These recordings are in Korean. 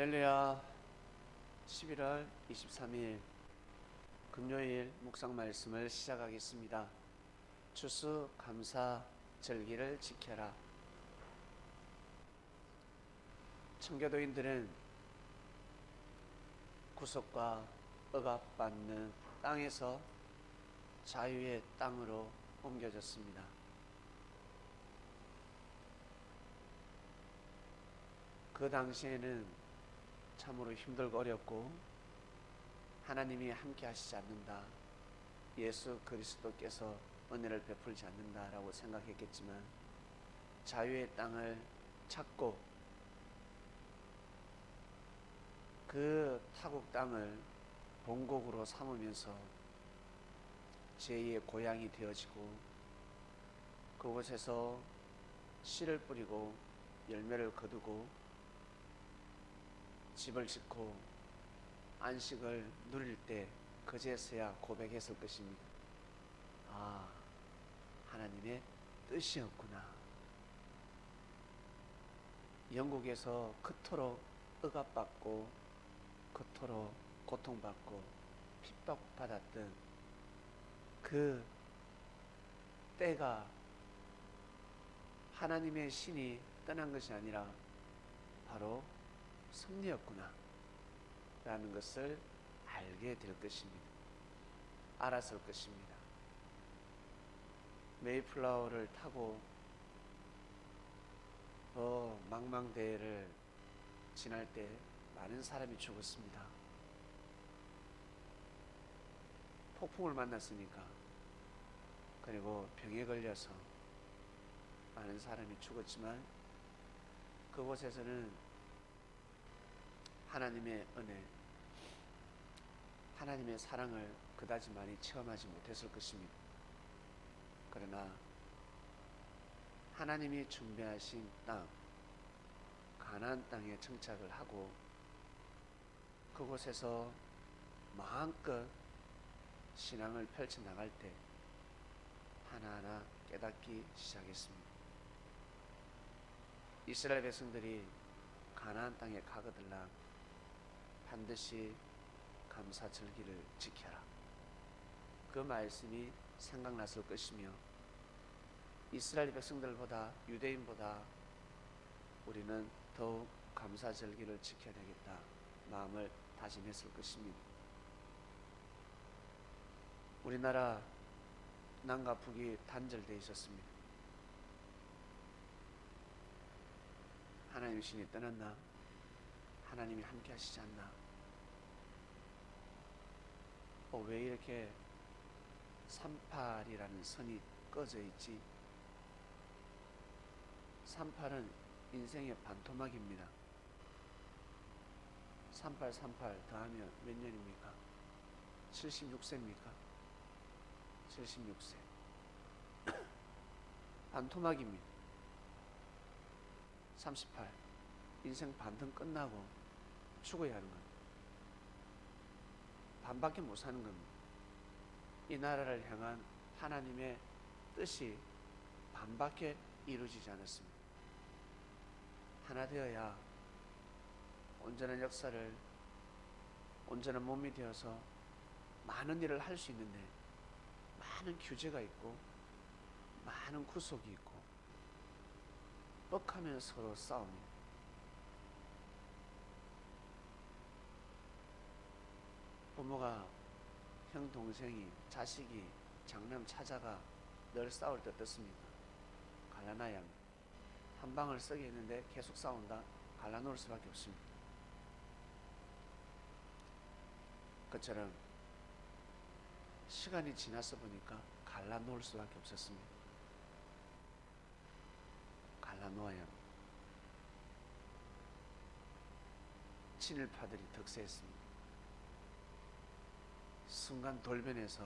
할렐루야. 11월 23일 금요일 묵상 말씀을 시작하겠습니다. 추수감사 절기를 지켜라. 청교도인들은 구속과 억압받는 땅에서 자유의 땅으로 옮겨졌습니다. 그 당시에는 참으로 힘들고 어렵고 하나님이 함께 하시지 않는다, 예수 그리스도께서 은혜를 베풀지 않는다라고 생각했겠지만, 자유의 땅을 찾고 그 타국 땅을 본국으로 삼으면서 제2의 고향이 되어지고, 그곳에서 씨를 뿌리고 열매를 거두고 집을 짓고 안식을 누릴 때 그제서야 고백했을 것입니다. 아, 하나님의 뜻이었구나. 영국에서 그토록 억압받고 그토록 고통받고 핍박받았던 그 때가 하나님의 신이 떠난 것이 아니라 바로 섭리였구나 라는 것을 알게 될 것입니다. 알았을 것입니다. 메이플라워를 타고 망망대해를 지날 때 많은 사람이 죽었습니다. 폭풍을 만났으니까. 그리고 병에 걸려서 많은 사람이 죽었지만, 그곳에서는 하나님의 은혜, 하나님의 사랑을 그다지 많이 체험하지 못했을 것입니다. 그러나 하나님이 준비하신 땅, 가나안 땅에 정착을 하고 그곳에서 마음껏 신앙을 펼쳐나갈 때 하나하나 깨닫기 시작했습니다. 이스라엘 백성들이 가나안 땅에 가거들라 반드시 감사절기를 지켜라. 그 말씀이 생각났을 것이며, 이스라엘 백성들보다, 유대인보다 우리는 더욱 감사절기를 지켜야 되겠다 마음을 다짐했을 것입니다. 우리나라 남과 북이 단절되어 있었습니다. 하나님의 신이 떠났나? 하나님이 함께 하시지 않나? 왜 이렇게 38이라는 선이 꺼져 있지? 38은 인생의 반토막입니다. 38 더하면 몇 년입니까? 76세입니까? 76세. 반토막입니다. 38, 인생 반은 끝나고 죽어야 하는 겁니다. 반밖에 못 사는 겁니다. 이 나라를 향한 하나님의 뜻이 반밖에 이루어지지 않았습니다. 하나 되어야 온전한 역사를, 온전한 몸이 되어서 많은 일을 할 수 있는데, 많은 규제가 있고 많은 구속이 있고 뻑하면 서로 싸웁니다. 부모가, 형, 동생이, 자식이, 장남, 차자가 늘 싸울 때 어떻습니까? 갈라놔야 합니다. 한 방을 쓰게 했는데 계속 싸운다? 갈라놓을 수밖에 없습니다. 그처럼 시간이 지나서 보니까 갈라놓을 수밖에 없었습니다. 갈라놓아야 합니다. 친일파들이 득세했습니다. 순간 돌변해서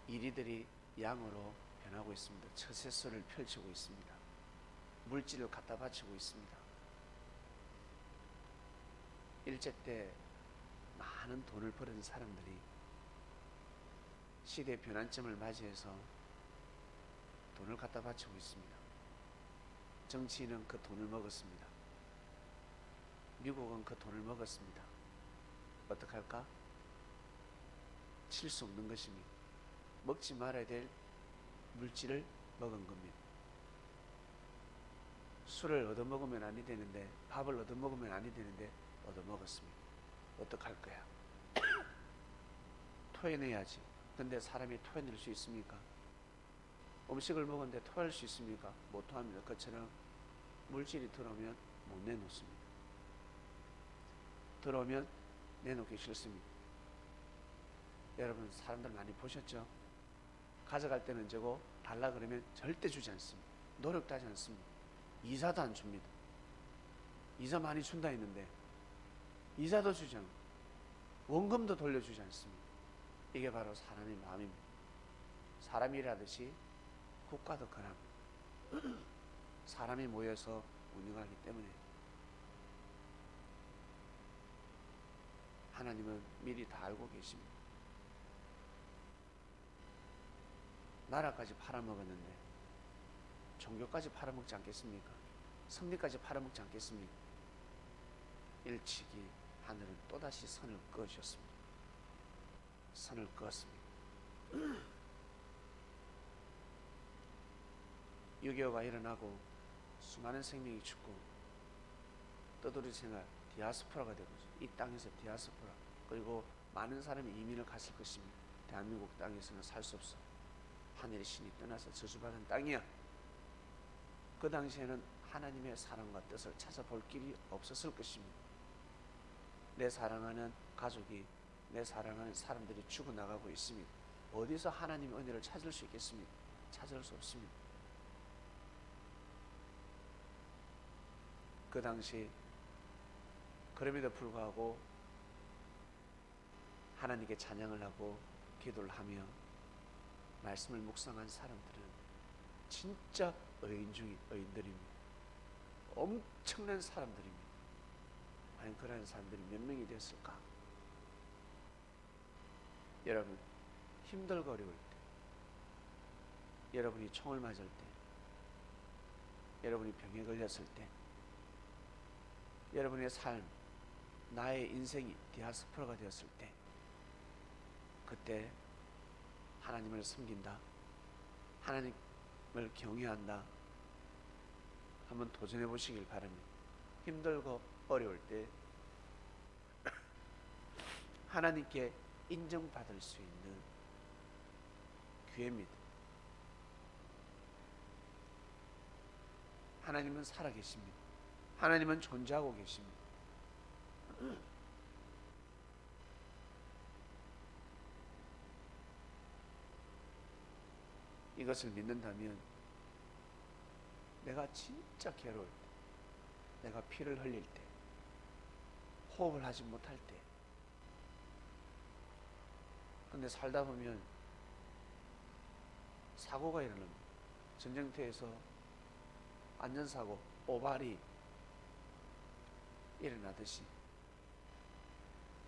이리들이 양으로 변하고 있습니다. 처세술을 펼치고 있습니다. 물질을 갖다 바치고 있습니다. 일제 때 많은 돈을 벌은 사람들이 시대 변환점을 맞이해서 돈을 갖다 바치고 있습니다. 정치인은 그 돈을 먹었습니다. 미국은 그 돈을 먹었습니다. 어떡할까? 칠 수 없는 것입니다. 먹지 말아야 될 물질을 먹은 겁니다. 술을 얻어먹으면 아니 되는데, 밥을 얻어먹으면 아니 되는데 얻어먹었습니다. 어떡할 거야? 토해내야지. 근데 사람이 토해낼 수 있습니까? 음식을 먹었는데 토할 수 있습니까? 못 토합니다. 그처럼 물질이 들어오면 못 내놓습니다. 들어오면 내놓기 싫습니다. 여러분 사람들 많이 보셨죠? 가져갈 때는 저거 달라 그러면 절대 주지 않습니다. 노력도 하지 않습니다. 이자도 안 줍니다. 이자 많이 준다 했는데 이자도 주지 않고 원금도 돌려주지 않습니다. 이게 바로 사람의 마음입니다. 사람이 일하듯이 국가도 그럽니다. 사람이 모여서 운영하기 때문에 하나님은 미리 다 알고 계십니다. 나라까지 팔아먹었는데 종교까지 팔아먹지 않겠습니까? 성리까지 팔아먹지 않겠습니까? 일찍이 하늘은 또다시 선을 그으셨습니다. 선을 그었습니다. 6.25가 일어나고 수많은 생명이 죽고 떠돌이 생활 디아스포라가 되고 이 땅에서 디아스포라 그리고 많은 사람이 이민을 갔을 것입니다. 대한민국 땅에서는 살 수 없어. 하늘의 신이 떠나서 저주받은 땅이야. 그 당시에는 하나님의 사랑과 뜻을 찾아볼 길이 없었을 것입니다. 내 사랑하는 가족이 내 사랑하는 사람들이 죽어나가고 있습니다. 어디서 하나님의 은혜를 찾을 수 있겠습니까? 찾을 수 없습니다. 그 당시 그럼에도 불구하고 하나님께 찬양을 하고 기도를 하며 말씀을 묵상한 사람들은 진짜 의인 중의 의인들입니다. 엄청난 사람들입니다. 과연 그런 사람들이 몇 명이 됐을까? 여러분 힘들고 어려울 때, 여러분이 총을 맞을 때, 여러분이 병에 걸렸을 때, 여러분의 삶, 나의 인생이 디아스포라가 되었을 때, 그때 하나님을 섬긴다, 하나님을 경외한다, 한번 도전해 보시길 바랍니다. 힘들고 어려울 때 하나님께 인정받을 수 있는 기회입니다. 하나님은 살아계십니다. 하나님은 존재하고 계십니다. 이것을 믿는다면 내가 진짜 괴로울 때, 내가 피를 흘릴 때, 호흡을 하지 못할 때, 근데 살다 보면 사고가 일어납니다. 전쟁터에서 안전사고, 오발이 일어나듯이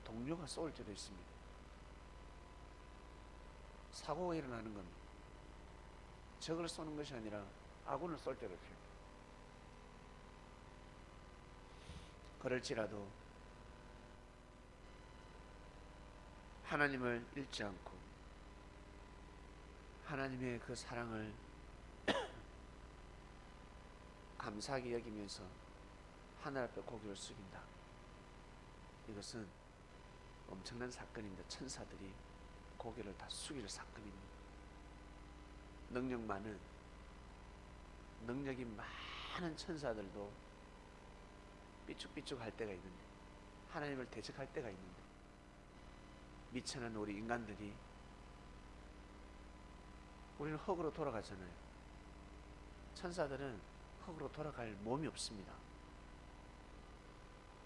동료가 쏠 때도 있습니다. 사고가 일어나는 겁니다. 적을 쏘는 것이 아니라 아군을 쏠 때도 있습니다. 그럴지라도 하나님을 잃지 않고 하나님의 그 사랑을 감사하게 여기면서 하늘 앞에 고개를 숙인다. 이것은 엄청난 사건입니다. 천사들이 고개를 다 숙일 사건입니다. 능력이 많은 천사들도 삐죽삐죽 할 때가 있는데, 하나님을 대적할 때가 있는데, 미천한 우리 인간들이, 우리는 흙으로 돌아가잖아요. 천사들은 흙으로 돌아갈 몸이 없습니다.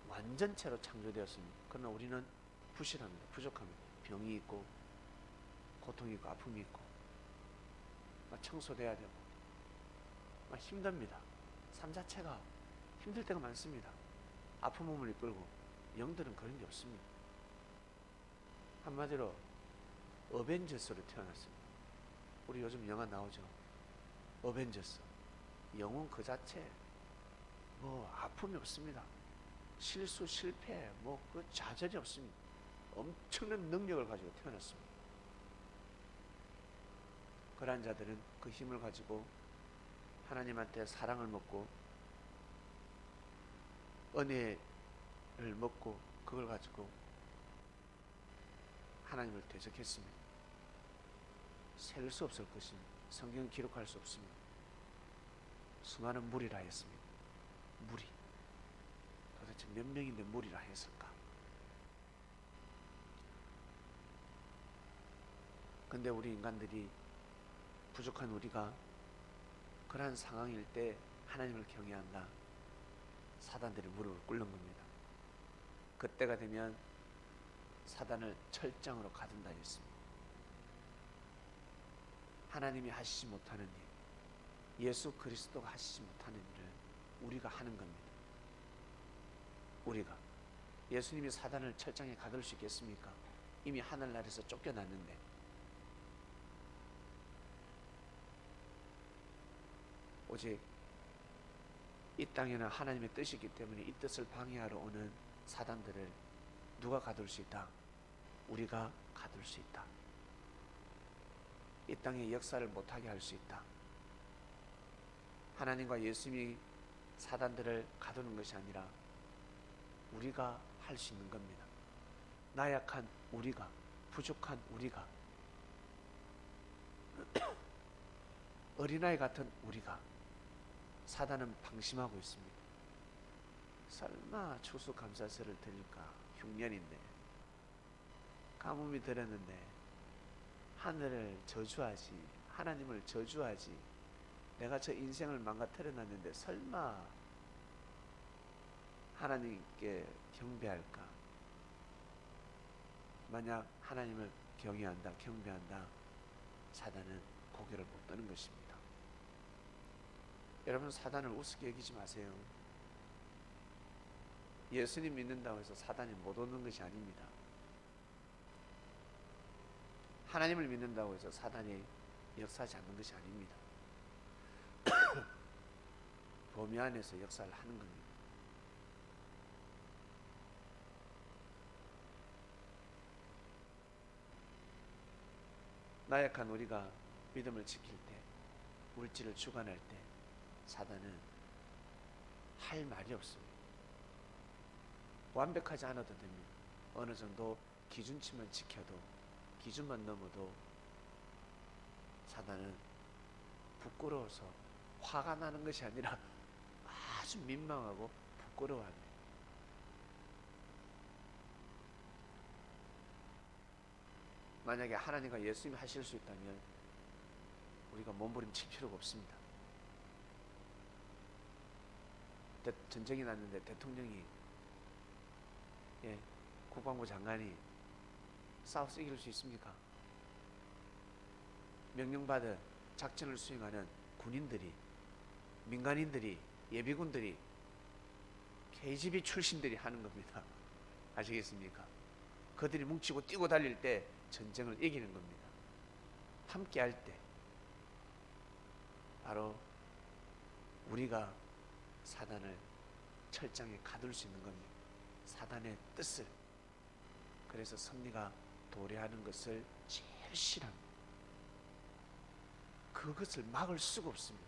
완전체로 창조되었습니다. 그러나 우리는 부실합니다. 부족합니다. 병이 있고 고통이 있고 아픔이 있고 막 청소돼야 되고 막 힘듭니다. 삶 자체가 힘들 때가 많습니다. 아픈 몸을 이끌고. 영들은 그런 게 없습니다. 한마디로 어벤져스로 태어났습니다. 우리 요즘 영화 나오죠. 어벤져스. 영웅 그 자체 뭐 아픔이 없습니다. 실수, 실패, 그 좌절이 없습니다. 엄청난 능력을 가지고 태어났습니다. 그러한 자들은 그 힘을 가지고 하나님한테 사랑을 먹고 은혜를 먹고 그걸 가지고 하나님을 대적했습니다. 셀 수 없을 것입니다. 성경 기록할 수 없습니다. 수많은 무리라 했습니다. 무리. 도대체 몇 명인데 무리라 했을까? 근데 우리 인간들이, 부족한 우리가 그러한 상황일 때 하나님을 경외한다. 사단들이 무릎을 꿇는 겁니다. 그때가 되면 사단을 철장으로 가둔다 했습니다. 하나님이 하시지 못하는 일, 예수 그리스도가 하시지 못하는 일을 우리가 하는 겁니다. 우리가. 예수님이 사단을 철장에 가둘 수 있겠습니까? 이미 하늘나라에서 쫓겨났는데. 오직 이 땅에는 하나님의 뜻이 있기 때문에 이 뜻을 방해하러 오는 사단들을 누가 가둘 수 있다? 우리가 가둘 수 있다. 이 땅에 역사를 못하게 할 수 있다. 하나님과 예수님이 사단들을 가두는 것이 아니라 우리가 할 수 있는 겁니다. 나약한 우리가, 부족한 우리가, 어린아이 같은 우리가. 사단은 방심하고 있습니다. 설마 추수감사절을 드릴까? 흉년인데, 가뭄이 들었는데 하늘을 저주하지, 하나님을 저주하지, 내가 저 인생을 망가뜨려 놨는데 설마 하나님께 경배할까? 만약 하나님을 경외한다, 경배한다, 사단은 고개를 못 드는 것입니다. 여러분, 사단을 우습게 여기지 마세요. 예수님 믿는다고 해서 사단이 못 오는 것이 아닙니다. 하나님을 믿는다고 해서 사단이 역사하지 않는 것이 아닙니다. 범위 안에서 역사를 하는 겁니다. 나약한 우리가 믿음을 지킬 때, 물질을 주관할 때 사단은 할 말이 없습니다. 완벽하지 않아도 됩니다. 어느 정도 기준치만 지켜도, 기준만 넘어도 사단은 부끄러워서 화가 나는 것이 아니라 아주 민망하고 부끄러워합니다. 만약에 하나님과 예수님이 하실 수 있다면 우리가 몸부림칠 필요가 없습니다. 전쟁이 났는데 대통령이, 국방부 장관이 싸워서 이길 수 있습니까? 명령받은 작전을 수행하는 군인들이, 민간인들이, 예비군들이, KGB 출신들이 하는 겁니다. 아시겠습니까? 그들이 뭉치고 뛰고 달릴 때 전쟁을 이기는 겁니다. 함께 할 때 바로 우리가 사단을 철장에 가둘 수 있는 겁니다. 사단의 뜻을. 그래서 섭리가 도래하는 것을 제일 싫어합니다. 그것을 막을 수가 없습니다.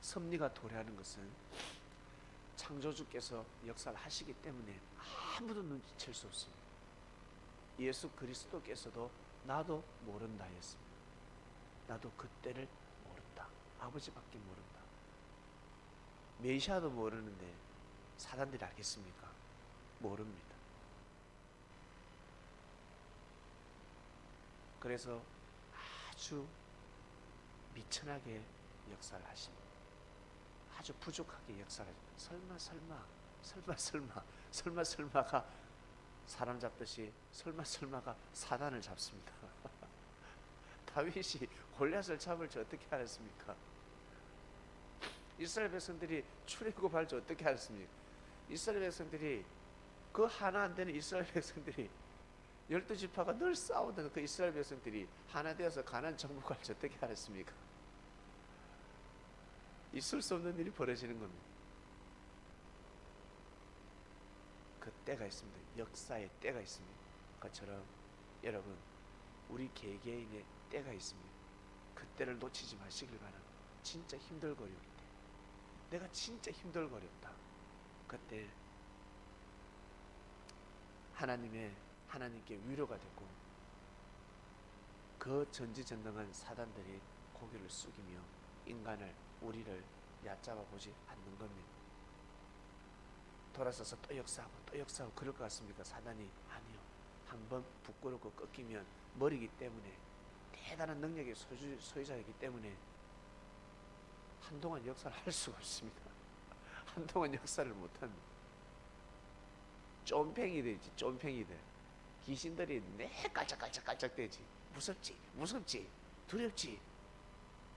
섭리가 도래하는 것은 창조주께서 역사를 하시기 때문에 아무도 눈치챌 수 없습니다. 예수 그리스도께서도 나도 모른다 했습니다. 나도 그때를 모른다. 아버지밖에 모른다. 메시아도 모르는데 사단들이 알겠습니까? 모릅니다. 그래서 아주 미천하게 역사를 하십니다. 아주 부족하게 역사를 하십니다. 설마가 사람 잡듯이 설마가 사단을 잡습니다. 다윗이 골리앗을 잡을 줄 어떻게 알았습니까? 이스라엘 백성들이 출애굽할 줄 어떻게 알았습니까? 이스라엘 백성들이, 그 하나 안 되는 이스라엘 백성들이, 12지파가 늘 싸우던 그 이스라엘 백성들이 하나 되어서 가나안 정복할 줄 어떻게 알았습니까? 있을 수 없는 일이 벌어지는 겁니다. 그 때가 있습니다. 역사의 때가 있습니다. 그것처럼 여러분 우리 개개인의 때가 있습니다. 그 때를 놓치지 마시길 바랍니다. 진짜 힘들거릴 때, 내가 진짜 힘들거렸다. 그때 하나님께 위로가 되고 그 전지전능한 사단들이 고개를 숙이며 우리를 얕잡아 보지 않는 겁니다. 돌아서서 또 역사하고 그럴 것 같습니까? 사단이 아니요. 한번 부끄럽고 꺾이면 머리기 때문에 대단한 능력의 소유자이기 때문에 한동안 역사를 할 수가 없습니다. 한동안 역사를 못합니다. 쫌팽이들이지, 쫌팽이들. 귀신들이 내 깔짝깔짝깔짝대지. 무섭지, 두렵지.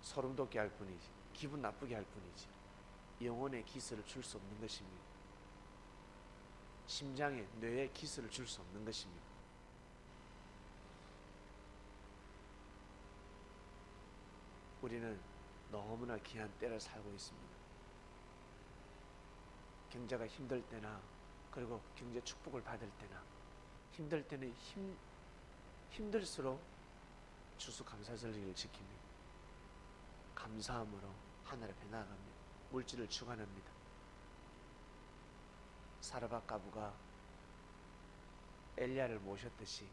소름 돋게 할 뿐이지, 기분 나쁘게 할 뿐이지. 영혼의 기스를 줄 수 없는 것입니다. 심장에, 뇌에 기스를 줄 수 없는 것입니다. 우리는 너무나 귀한 때를 살고 있습니다. 경제가 힘들 때나 그리고 경제 축복을 받을 때나 힘들 때는 힘들수록 추수감사절기를 지킵니다. 감사함으로 하늘 앞에 나아갑니다. 물질을 주관합니다. 사르밧 과부가 엘리야를 모셨듯이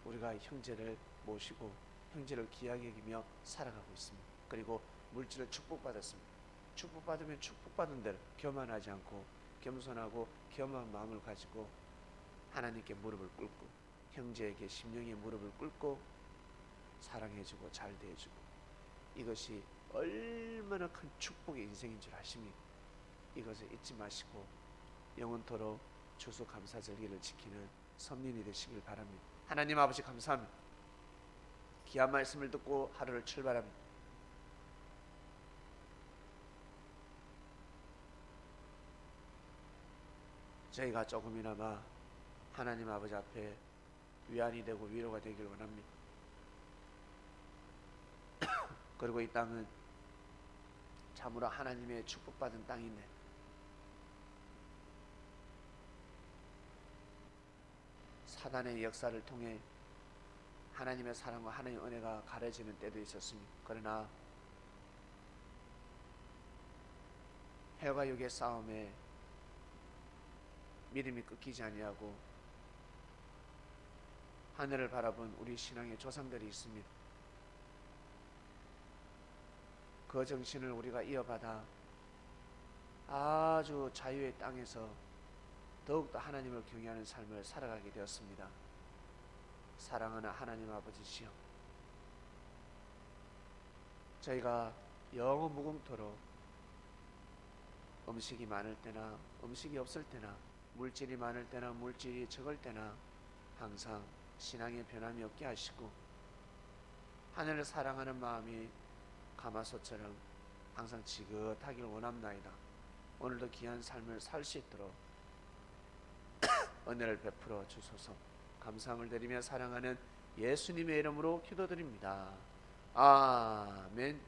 우리가 형제를 모시고 형제를 귀하게 여기며 살아가고 있습니다. 그리고 물질을 축복받았습니다. 축복받으면 축복받은 대로 교만하지 않고 겸손하고 겸한 마음을 가지고 하나님께 무릎을 꿇고 형제에게 심령의 무릎을 꿇고 사랑해주고 잘 대해주고, 이것이 얼마나 큰 축복의 인생인 줄 아십니까? 이것을 잊지 마시고 영원토록 추수감사절기를 지키는 선민이 되시길 바랍니다. 하나님 아버지 감사합니다. 귀한 말씀을 듣고 하루를 출발합니다. 저희가 조금이나마 하나님 아버지 앞에 위안이 되고 위로가 되길 원합니다. 그리고 이 땅은 참으로 하나님의 축복받은 땅인데 사단의 역사를 통해 하나님의 사랑과 하나님의 은혜가 가려지는 때도 있었습니다. 그러나 헬과 육의 싸움에 믿음이 끊기지 아니하고 하늘을 바라본 우리 신앙의 조상들이 있습니다. 그 정신을 우리가 이어받아 아주 자유의 땅에서 더욱더 하나님을 경외하는 삶을 살아가게 되었습니다. 사랑하는 하나님 아버지시여, 저희가 영원 무궁토록 음식이 많을 때나 음식이 없을 때나 물질이 많을 때나 물질이 적을 때나 항상 신앙의 변함이 없게 하시고 하늘을 사랑하는 마음이 가마솥처럼 항상 지긋하길 원합나이다. 오늘도 귀한 삶을 살 수 있도록 은혜를 베풀어 주소서. 감사함을 드리며 사랑하는 예수님의 이름으로 기도드립니다. 아멘.